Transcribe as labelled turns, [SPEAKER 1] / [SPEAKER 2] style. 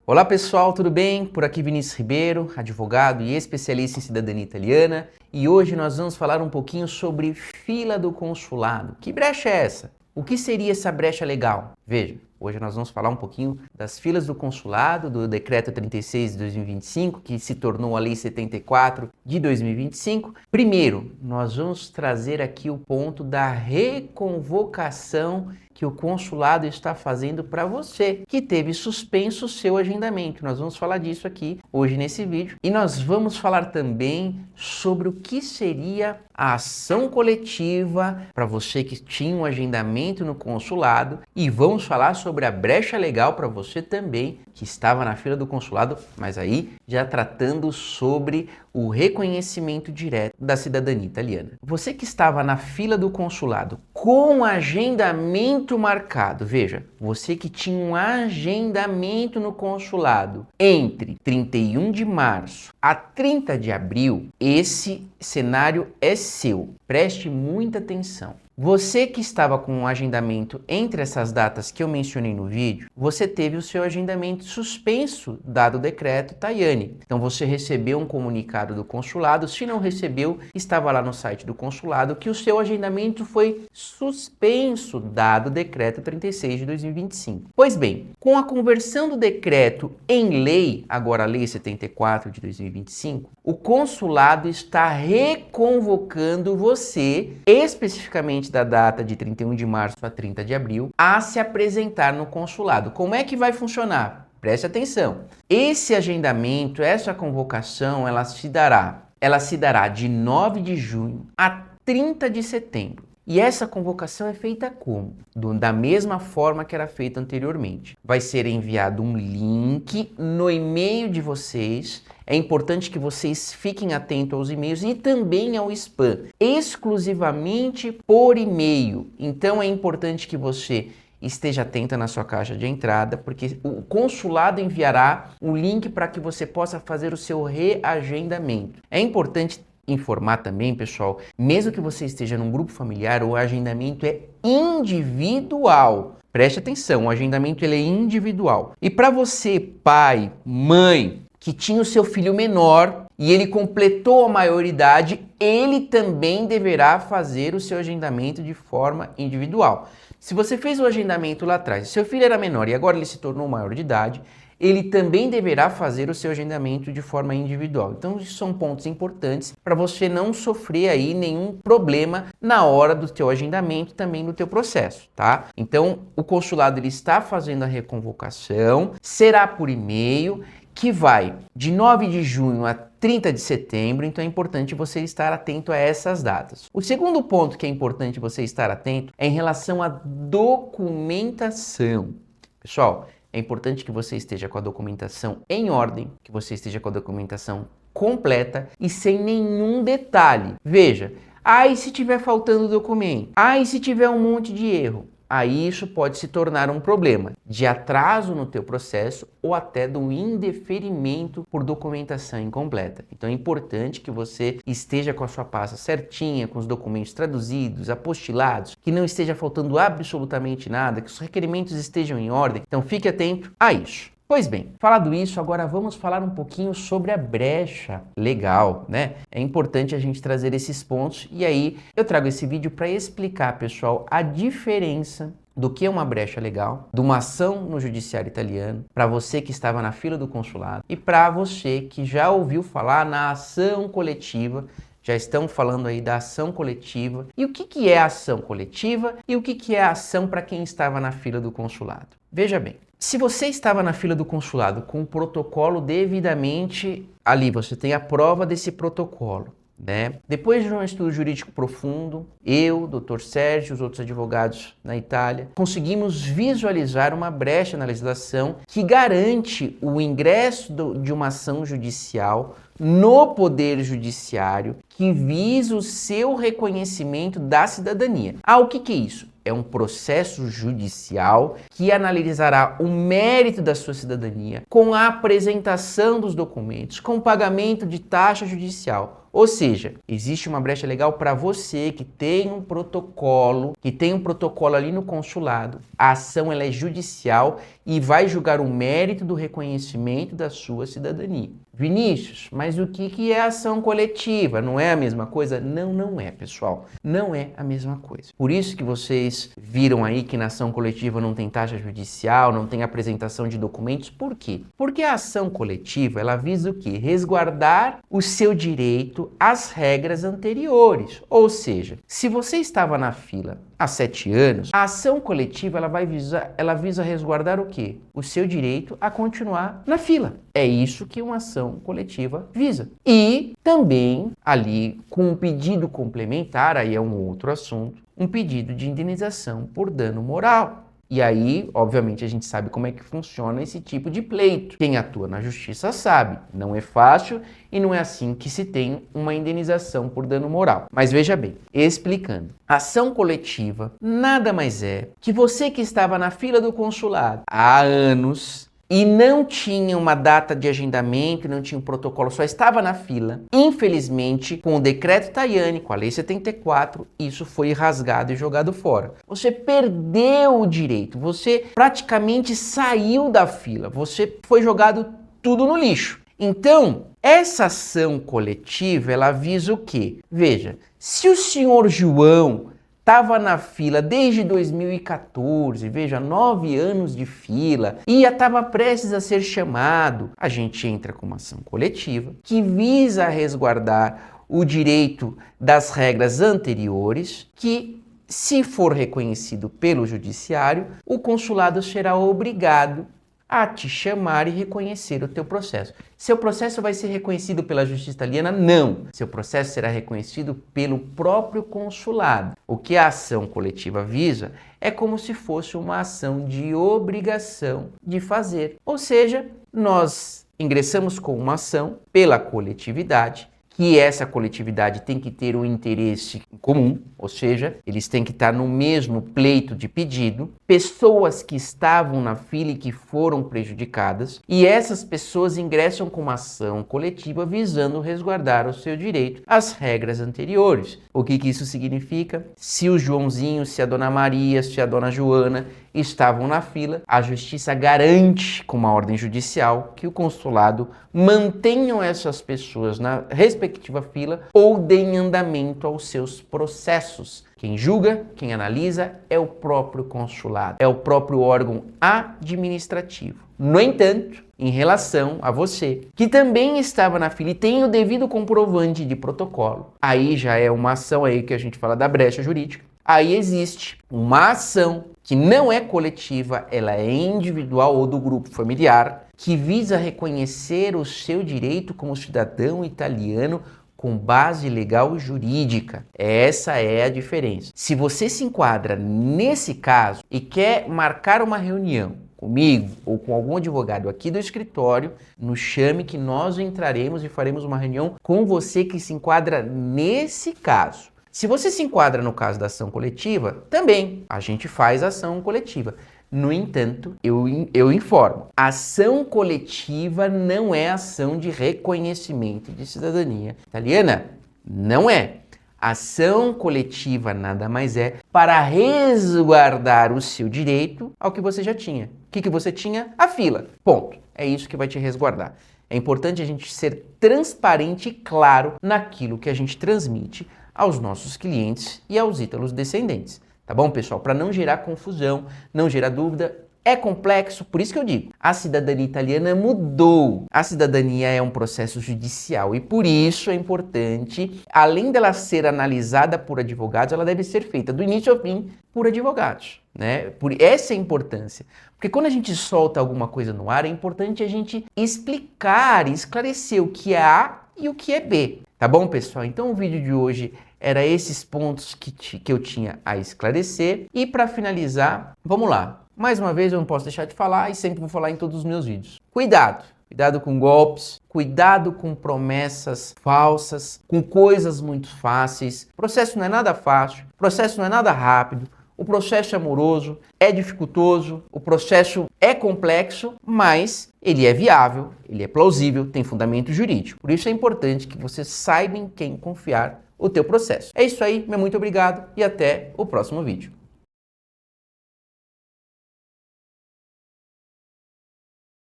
[SPEAKER 1] Olá pessoal, tudo bem? Por aqui Vinícius Ribeiro, advogado e especialista em cidadania italiana, e hoje nós vamos falar um pouquinho sobre fila do consulado. Que brecha é essa? O que seria essa brecha legal? Veja, hoje nós vamos falar um pouquinho das filas do consulado, do Decreto 36 de 2025, que se tornou a Lei 74 de 2025. Primeiro, nós vamos trazer aqui o ponto da reconvocação que o consulado está fazendo para você, que teve suspenso o seu agendamento. Nós vamos falar disso aqui hoje nesse vídeo. E nós vamos falar também sobre o que seria a ação coletiva para você que tinha um agendamento no consulado, e vamos falar sobre a brecha legal para você também que estava na fila do consulado, mas aí já tratando sobre o reconhecimento direto da cidadania italiana. Você que estava na fila do consulado com agendamento marcado, veja, você que tinha um agendamento no consulado entre 31 de março a 30 de abril, esse cenário é seu. Preste muita atenção. Você que estava com um agendamento entre essas datas que eu mencionei no vídeo, você teve o seu agendamento suspenso, dado o decreto Tajani. Então você recebeu um comunicado do consulado, se não recebeu, estava lá no site do consulado que o seu agendamento foi suspenso, dado o decreto 36 de 2025. Pois bem, com a conversão do decreto em lei, agora a Lei 74 de 2025, o consulado está reconvocando você, especificamente da data de 31 de março a 30 de abril, a se apresentar no consulado. Como é que vai funcionar? Preste atenção. Esse agendamento, essa convocação, ela se dará de 9 de junho a 30 de setembro. E essa convocação é feita como? Da mesma forma que era feita anteriormente. Vai ser enviado um link no e-mail de vocês. É importante que vocês fiquem atentos aos e-mails e também ao spam, exclusivamente por e-mail. Então é importante que você esteja atenta na sua caixa de entrada, porque o consulado enviará um link para que você possa fazer o seu reagendamento. É importante informar também, pessoal, mesmo que você esteja num grupo familiar, o agendamento é individual. Preste atenção, o agendamento ele é individual. E para você, pai, mãe, que tinha o seu filho menor e ele completou a maioridade, ele também deverá fazer o seu agendamento de forma individual. Se você fez o agendamento lá atrás, seu filho era menor e agora ele se tornou maior de idade, ele também deverá fazer o seu agendamento de forma individual. Então, isso são pontos importantes para você não sofrer aí nenhum problema na hora do teu agendamento, também no teu processo, tá? Então, o consulado ele está fazendo a reconvocação, será por e-mail, que vai de 9 de junho a 30 de setembro, então é importante você estar atento a essas datas. O segundo ponto que é importante você estar atento é em relação à documentação. Pessoal, é importante que você esteja com a documentação em ordem, que você esteja com a documentação completa e sem nenhum detalhe. Veja, e se tiver faltando documento? E se tiver um monte de erro? Aí isso pode se tornar um problema de atraso no teu processo ou até do indeferimento por documentação incompleta. Então é importante que você esteja com a sua pasta certinha, com os documentos traduzidos, apostilados, que não esteja faltando absolutamente nada, que os requerimentos estejam em ordem. Então fique atento a isso. Pois bem, falado isso, agora vamos falar um pouquinho sobre a brecha legal, né? É importante a gente trazer esses pontos e aí eu trago esse vídeo para explicar, pessoal, a diferença do que é uma brecha legal, de uma ação no judiciário italiano, para você que estava na fila do consulado e para você que já ouviu falar na ação coletiva. Já estão falando aí da ação coletiva. E o que é a ação coletiva e o que é a ação para quem estava na fila do consulado? Veja bem, se você estava na fila do consulado com o protocolo devidamente ali, você tem a prova desse protocolo, né? Depois de um estudo jurídico profundo, eu, Dr. Sérgio e os outros advogados na Itália, conseguimos visualizar uma brecha na legislação que garante o ingresso de uma ação judicial no Poder Judiciário que visa o seu reconhecimento da cidadania. O que é isso? É um processo judicial que analisará o mérito da sua cidadania com a apresentação dos documentos, com o pagamento de taxa judicial. Ou seja, existe uma brecha legal para você que tem um protocolo, ali no consulado. A ação ela é judicial e vai julgar o mérito do reconhecimento da sua cidadania. Vinícius, mas o que é ação coletiva? Não é a mesma coisa? Não, não é, pessoal. Não é a mesma coisa. Por isso que vocês viram aí que na ação coletiva não tem taxa judicial, não tem apresentação de documentos. Por quê? Porque a ação coletiva, ela visa o quê? Resguardar o seu direito às regras anteriores. Ou seja, se você estava na fila há 7 anos, a ação coletiva ela visa resguardar o quê? O seu direito a continuar na fila. É isso que uma ação coletiva visa. E também ali com um pedido complementar, aí é um outro assunto, um pedido de indenização por dano moral. E aí, obviamente, a gente sabe como é que funciona esse tipo de pleito. Quem atua na justiça sabe, não é fácil e não é assim que se tem uma indenização por dano moral. Mas veja bem, explicando. Ação coletiva nada mais é que você que estava na fila do consulado há anos e não tinha uma data de agendamento, não tinha um protocolo, só estava na fila. Infelizmente, com o decreto Tajani, com a Lei 74, isso foi rasgado e jogado fora. Você perdeu o direito, você praticamente saiu da fila, você foi jogado tudo no lixo. Então, essa ação coletiva, ela visa o quê? Veja, se o senhor João estava na fila desde 2014, veja, 9 anos de fila, e estava prestes a ser chamado, a gente entra com uma ação coletiva que visa resguardar o direito das regras anteriores, que, se for reconhecido pelo judiciário, o consulado será obrigado a te chamar e reconhecer o teu processo. Seu processo vai ser reconhecido pela justiça italiana? Não. Seu processo será reconhecido pelo próprio consulado. O que a ação coletiva visa é como se fosse uma ação de obrigação de fazer. Ou seja, nós ingressamos com uma ação pela coletividade, que essa coletividade tem que ter um interesse comum, ou seja, eles têm que estar no mesmo pleito de pedido, pessoas que estavam na fila e que foram prejudicadas, e essas pessoas ingressam com uma ação coletiva visando resguardar o seu direito às regras anteriores. O que isso significa? Se o Joãozinho, se a Dona Maria, se a Dona Joana estavam na fila, a justiça garante com uma ordem judicial que o consulado mantenham essas pessoas na respectiva fila ou deem andamento aos seus processos. Quem julga, quem analisa é o próprio consulado, é o próprio órgão administrativo. No entanto, em relação a você, que também estava na fila e tem o devido comprovante de protocolo, aí já é uma ação aí que a gente fala da brecha jurídica, aí existe uma ação que não é coletiva, ela é individual ou do grupo familiar, que visa reconhecer o seu direito como cidadão italiano com base legal jurídica. Essa é a diferença. Se você se enquadra nesse caso e quer marcar uma reunião comigo ou com algum advogado aqui do escritório, nos chame que nós entraremos e faremos uma reunião com você que se enquadra nesse caso. Se você se enquadra no caso da ação coletiva, também a gente faz ação coletiva. No entanto, eu informo, ação coletiva não é ação de reconhecimento de cidadania italiana. Não é. Ação coletiva nada mais é para resguardar o seu direito ao que você já tinha. O que você tinha? A fila. Ponto. É isso que vai te resguardar. É importante a gente ser transparente e claro naquilo que a gente transmite aos nossos clientes e aos ítalos descendentes. Tá bom, pessoal? Para não gerar confusão, não gerar dúvida, é complexo, por isso que eu digo, a cidadania italiana mudou. A cidadania é um processo judicial e por isso é importante, além dela ser analisada por advogados, ela deve ser feita do início ao fim por advogados, né? Por essa é a importância. Porque quando a gente solta alguma coisa no ar, é importante a gente explicar e esclarecer o que é A e o que é B. Tá bom, pessoal? Então o vídeo de hoje era esses pontos que eu tinha a esclarecer. E para finalizar, vamos lá. Mais uma vez, eu não posso deixar de falar e sempre vou falar em todos os meus vídeos. Cuidado! Cuidado com golpes, cuidado com promessas falsas, com coisas muito fáceis. O processo não é nada fácil, o processo não é nada rápido. O processo é moroso, é dificultoso, o processo é complexo, mas ele é viável, ele é plausível, tem fundamento jurídico. Por isso é importante que você saiba em quem confiar o teu processo. É isso aí, meu muito obrigado e até o próximo vídeo.